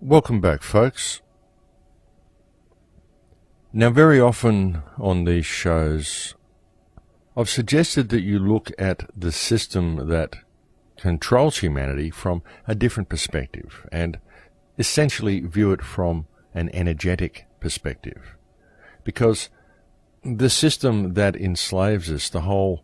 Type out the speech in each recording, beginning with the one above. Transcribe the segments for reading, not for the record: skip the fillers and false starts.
Welcome back, folks. Now, very often on these shows, I've suggested that you look at the system that controls humanity from a different perspective and essentially view it from an energetic perspective. Because the system that enslaves us, the whole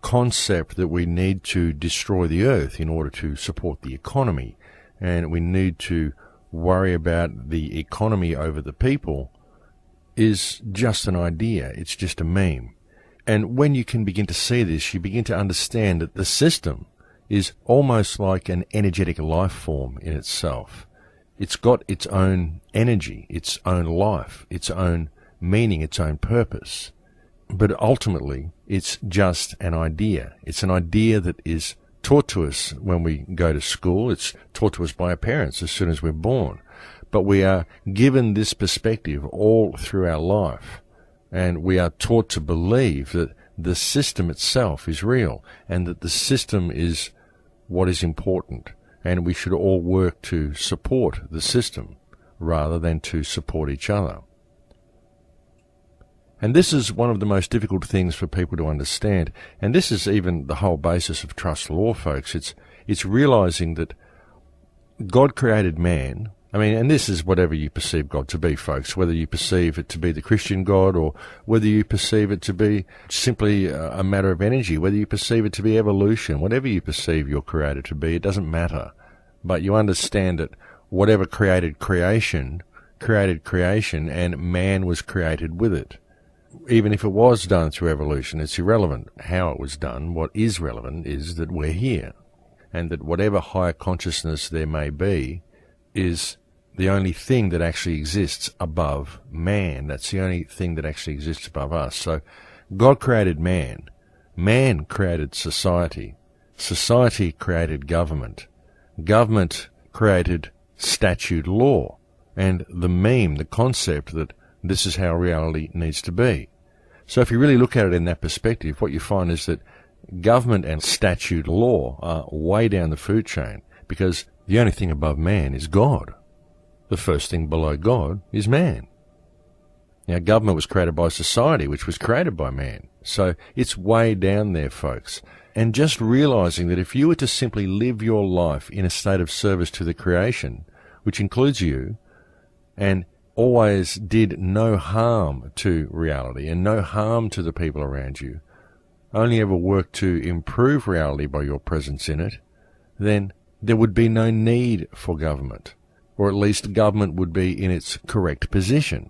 concept that we need to destroy the earth in order to support the economy, and we need to worry about the economy over the people, is just an idea. It's just a meme. And when you can begin to see this, you begin to understand that the system is almost like an energetic life form in itself. It's got its own energy, its own life, its own meaning, its own purpose. But ultimately, it's just an idea. It's an idea that is taught to us when we go to school. It's taught to us by our parents as soon as we're born. But we are given this perspective all through our life. And we are taught to believe that the system itself is real and that the system is what is important. And we should all work to support the system rather than to support each other. And this is one of the most difficult things for people to understand. And this is even the whole basis of trust law, folks. It's realizing that God created man. I mean, and this is whatever you perceive God to be, folks, whether you perceive it to be the Christian God or whether you perceive it to be simply a matter of energy, whether you perceive it to be evolution, whatever you perceive your Creator to be, it doesn't matter. But you understand that whatever created creation, and man was created with it. Even if it was done through evolution, it's irrelevant how it was done. What is relevant is that we're here, and that whatever higher consciousness there may be is the only thing that actually exists above man. That's the only thing that actually exists above us. So God created man. Man created society. Society created government. Government created statute law. And the meme, the concept that this is how reality needs to be. So if you really look at it in that perspective, what you find is that government and statute law are way down the food chain, because the only thing above man is God. The first thing below God is man. Now, government was created by society, which was created by man. So it's way down there, folks. And just realizing that if you were to simply live your life in a state of service to the creation, which includes you, and always did no harm to reality and no harm to the people around you, only ever worked to improve reality by your presence in it, then there would be no need for government, or at least government would be in its correct position.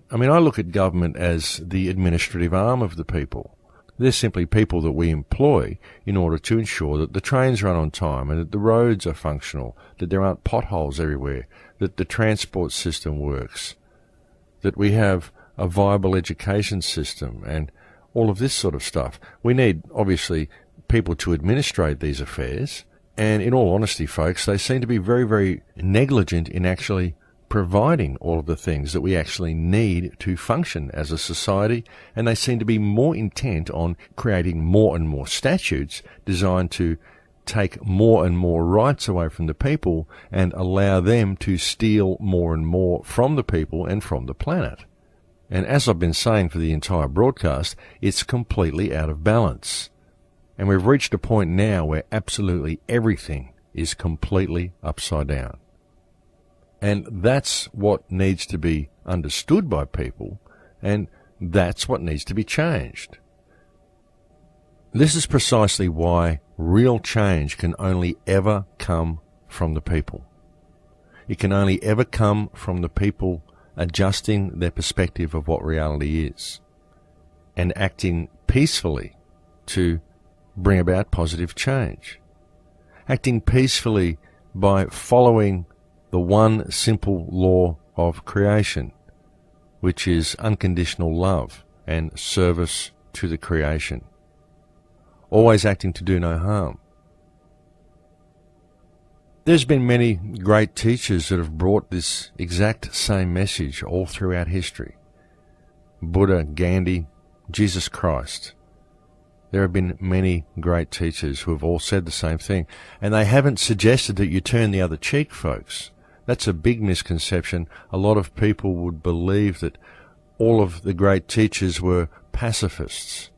I mean, I look at government as the administrative arm of the people. They're simply people that we employ in order to ensure that the trains run on time and that the roads are functional, that there aren't potholes everywhere, that the transport system works, that we have a viable education system and all of this sort of stuff. We need, obviously, people to administrate these affairs. And in all honesty, folks, they seem to be very, very negligent in actually providing all of the things that we actually need to function as a society, and they seem to be more intent on creating more and more statutes designed to take more and more rights away from the people and allow them to steal more and more from the people and from the planet. And as I've been saying for the entire broadcast, it's completely out of balance. And we've reached a point now where absolutely everything is completely upside down. And that's what needs to be understood by people, and that's what needs to be changed. This is precisely why real change can only ever come from the people. It can only ever come from the people adjusting their perspective of what reality is and acting peacefully to bring about positive change. Acting peacefully by following the one simple law of creation, which is unconditional love and service to the creation. Always acting to do no harm. There's been many great teachers that have brought this exact same message all throughout history. Buddha, Gandhi, Jesus Christ. There have been many great teachers who have all said the same thing, and they haven't suggested that you turn the other cheek, folks. That's a big misconception. A lot of people would believe that all of the great teachers were pacifists.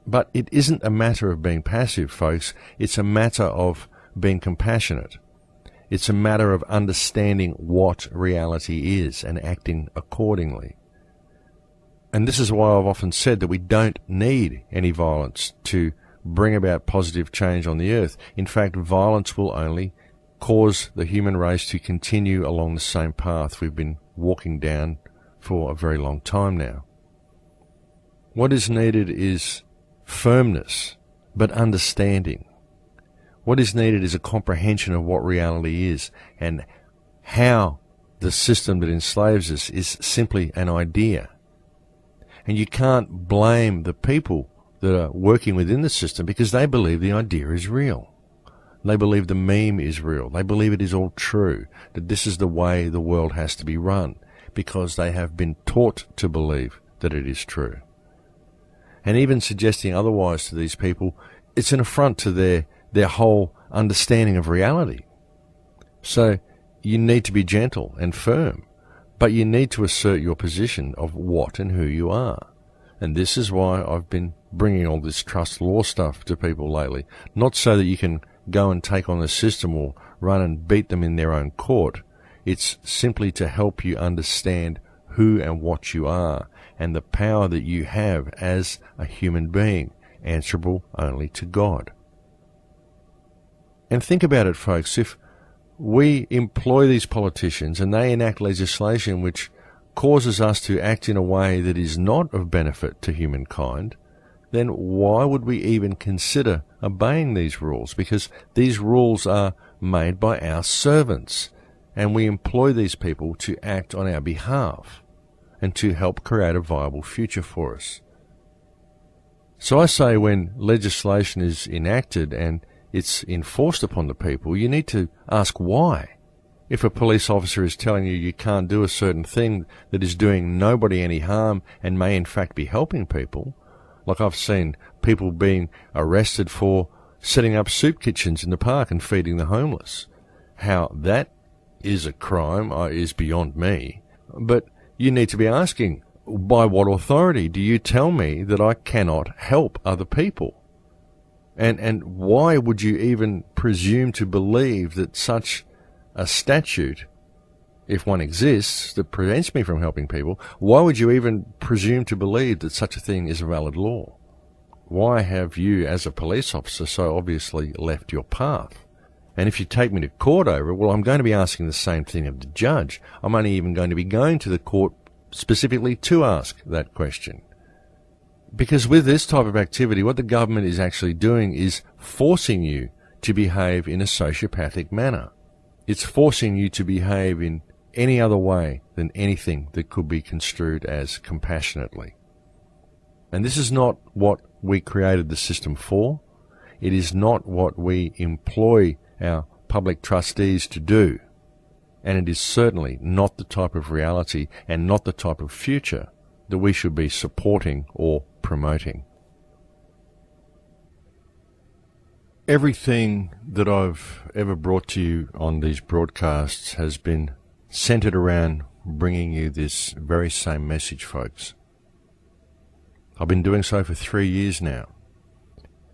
But it isn't a matter of being passive, folks. It's a matter of being compassionate. It's a matter of understanding what reality is and acting accordingly. And this is why I've often said that we don't need any violence to bring about positive change on the earth. In fact, violence will only cause the human race to continue along the same path we've been walking down for a very long time now. What is needed is firmness, but understanding. What is needed is a comprehension of what reality is, and how the system that enslaves us is simply an idea. And you can't blame the people that are working within the system because they believe the idea is real. They believe the meme is real. They believe it is all true, that this is the way the world has to be run, because they have been taught to believe that it is true. And even suggesting otherwise to these people, it's an affront to their whole understanding of reality. So you need to be gentle and firm, but you need to assert your position of what and who you are. And this is why I've been bringing all this trust law stuff to people lately, not so that you can go and take on the system or run and beat them in their own court. It's simply to help you understand who and what you are and the power that you have as a human being, answerable only to God. And think about it, folks. If we employ these politicians and they enact legislation which causes us to act in a way that is not of benefit to humankind, then why would we even consider obeying these rules? Because these rules are made by our servants, and we employ these people to act on our behalf and to help create a viable future for us. So I say, when legislation is enacted and it's enforced upon the people, you need to ask why. If a police officer is telling you can't do a certain thing that is doing nobody any harm and may in fact be helping people, like I've seen people being arrested for setting up soup kitchens in the park and feeding the homeless. How that is a crime is beyond me. But you need to be asking, by what authority do you tell me that I cannot help other people? And why would you even presume to believe that such a statute, if one exists, that prevents me from helping people, why would you even presume to believe that such a thing is a valid law? Why have you, as a police officer, so obviously left your path? And if you take me to court over it, well, I'm going to be asking the same thing of the judge. I'm only even going to be going to the court specifically to ask that question. Because with this type of activity, what the government is actually doing is forcing you to behave in a sociopathic manner. It's forcing you to behave in any other way than anything that could be construed as compassionately. And this is not what we created the system for. It is not what we employ our public trustees to do. And it is certainly not the type of reality and not the type of future that we should be supporting or promoting. Everything that I've ever brought to you on these broadcasts has been centered around bringing you this very same message, folks. I've been doing so for 3 years now,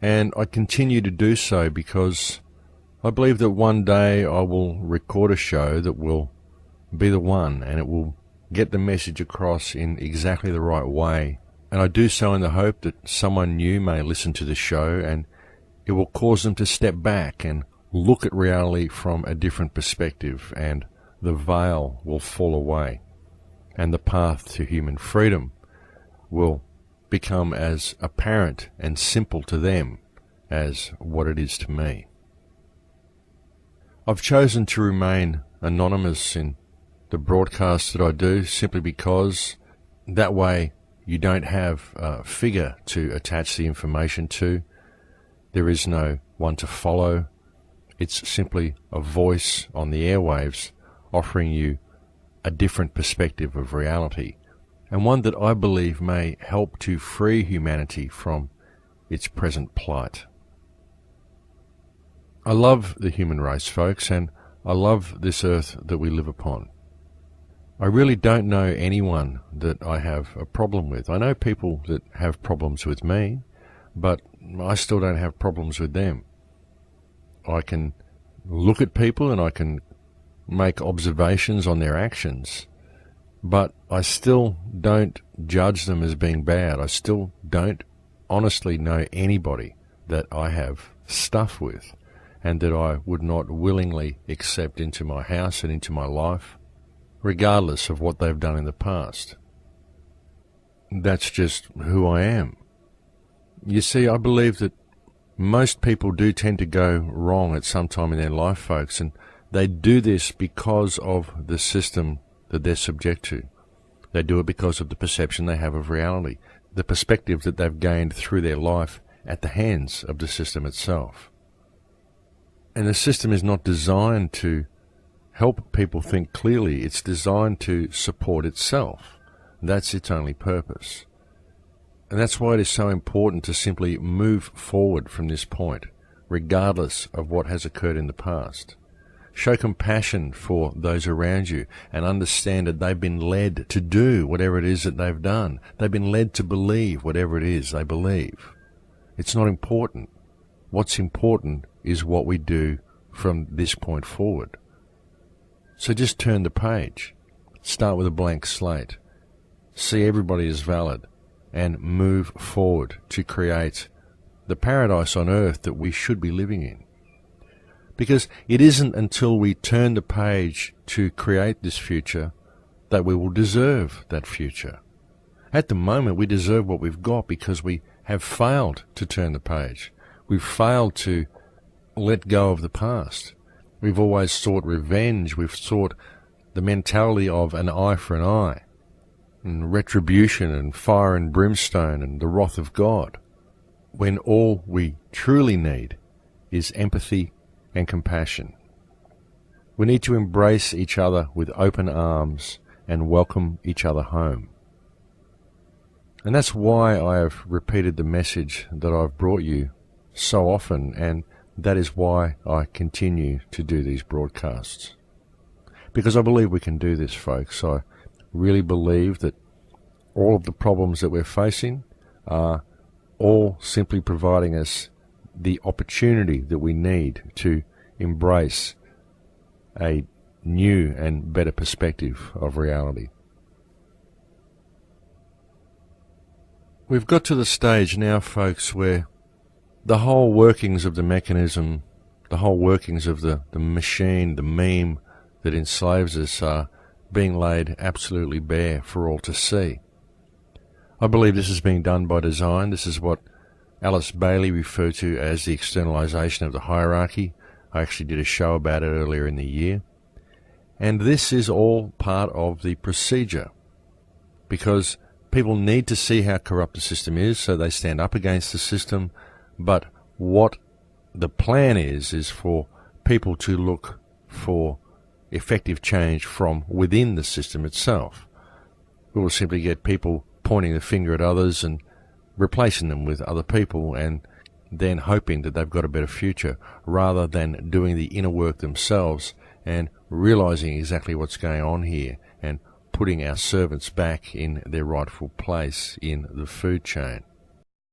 and I continue to do so because I believe that one day I will record a show that will be the one, and it will get the message across in exactly the right way. And I do so in the hope that someone new may listen to the show and it will cause them to step back and look at reality from a different perspective, and the veil will fall away and the path to human freedom will become as apparent and simple to them as what it is to me. I've chosen to remain anonymous in the broadcasts that I do simply because that way you don't have a figure to attach the information to. There is no one to follow. It's simply a voice on the airwaves offering you a different perspective of reality, and one that I believe may help to free humanity from its present plight. I love the human race, folks, and I love this earth that we live upon. I really don't know anyone that I have a problem with. I know people that have problems with me, but I still don't have problems with them. I can look at people and I can make observations on their actions, but I still don't judge them as being bad. I still don't honestly know anybody that I have stuff with and that I would not willingly accept into my house and into my life, regardless of what they've done in the past. That's just who I am. You see, I believe that most people do tend to go wrong at some time in their life, folks, and they do this because of the system that they're subject to. They do it because of the perception they have of reality, the perspective that they've gained through their life at the hands of the system itself. And the system is not designed to help people think clearly. It's designed to support itself. That's its only purpose. And that's why it is so important to simply move forward from this point, regardless of what has occurred in the past. Show compassion for those around you and understand that they've been led to do whatever it is that they've done. They've been led to believe whatever it is they believe. It's not important. What's important is what we do from this point forward. So just turn the page. Start with a blank slate. See everybody as valid and move forward to create the paradise on earth that we should be living in. Because it isn't until we turn the page to create this future that we will deserve that future. At the moment, we deserve what we've got because we have failed to turn the page. We've failed to let go of the past. We've always sought revenge. We've sought the mentality of an eye for an eye, and retribution and fire and brimstone and the wrath of God, when all we truly need is empathy and compassion. We need to embrace each other with open arms and welcome each other home. And that's why I have repeated the message that I've brought you so often, and that is why I continue to do these broadcasts. Because I believe we can do this, folks. I really believe that all of the problems that we're facing are all simply providing us the opportunity that we need to embrace a new and better perspective of reality. We've got to the stage now, folks, where the whole workings of the mechanism, the whole workings of the machine, the meme that enslaves us are being laid absolutely bare for all to see. I believe this is being done by design. This is what Alice Bailey referred to as the externalization of the hierarchy. I actually did a show about it earlier in the year. And this is all part of the procedure, because people need to see how corrupt the system is, so they stand up against the system. But what the plan is for people to look for effective change from within the system itself. We will simply get people pointing the finger at others and replacing them with other people, and then hoping that they've got a better future, rather than doing the inner work themselves and realizing exactly what's going on here and putting our servants back in their rightful place in the food chain.